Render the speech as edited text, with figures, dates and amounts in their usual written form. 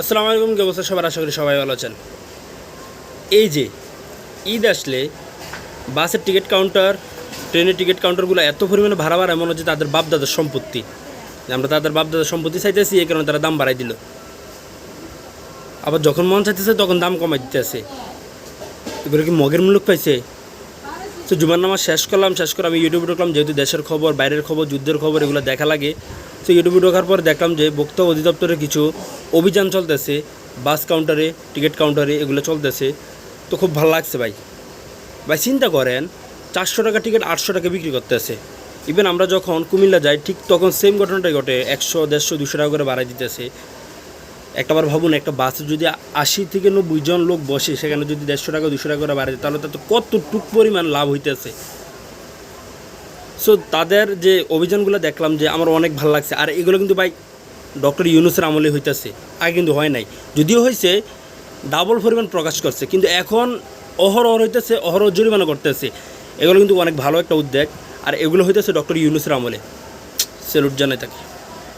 আসসালামু আলাইকুম, কি অবস্থা সবার? আশা করি সবাই ভালো আছেন। এই যে ঈদ আসলে বাসের টিকিট কাউন্টার, ট্রেনের টিকিট কাউন্টারগুলো এত পরিমাণে ভাড়া বাড়ায়, মনে হচ্ছে তাদের বাপদাদার সম্পত্তি। আমরা তাদের বাপদাদার সম্পত্তি চাইতেছি, এই কারণে তারা দাম বাড়াই দিল। আবার যখন মন চাইতেছে তখন দাম কমাই দিতেছে। এগুলো কি মগের মূল্য পাইছে? তো জুমার নামাজ শেষ করে আমি ইউটিউবে ঢুকলাম, যেহেতু দেশের খবর, বাইরের খবর, যুদ্ধের খবর এগুলো দেখা লাগে। তো ইউটিউবে ঢোকার পর দেখলাম যে ভোক্তা অধিদপ্তরের কিছু অভিযান চলতেছে, বাস কাউন্টারে, টিকিট কাউন্টারে এগুলো চলতেছে। তো খুব ভালো লাগছে ভাই। চিন্তা করেন, 400 টাকা টিকিট 800 টাকা বিক্রি করতেছে। ইভেন আমরা যখন কুমিল্লা যাই ঠিক তখন সেম ঘটনাটাই ঘটে, 100, 150, 200 টাকা করে বাড়াই দিতেছে। একটাবার ভাবুন, একটা বাসে যদি 80 থেকে 90 জন লোক বসে, সেখানে যদি 150 টাকা 200 টাকা করে বাড়ায়, তাহলে তাতে কতটুক পরিমাণ লাভ হইতেছে। সো তাদের যে অভিযানগুলো দেখলাম যে আমার অনেক ভালো লাগছে। আর এগুলো কিন্তু ভাই ডক্টর ইউনূসের আমলে হইতেছে, আগে কিন্তু হয় নাই। যদিও হয়েছে, ডাবল পরিমাণ প্রকাশ করছে, কিন্তু এখন অহরহ হইতেছে, অহরহ জরিমানা করতেছে। এগুলো কিন্তু অনেক ভালো একটা উদ্যোগ, আর এগুলো হইতেছে ডক্টর ইউনূসের আমলে। স্যালুট জানাই তাকে।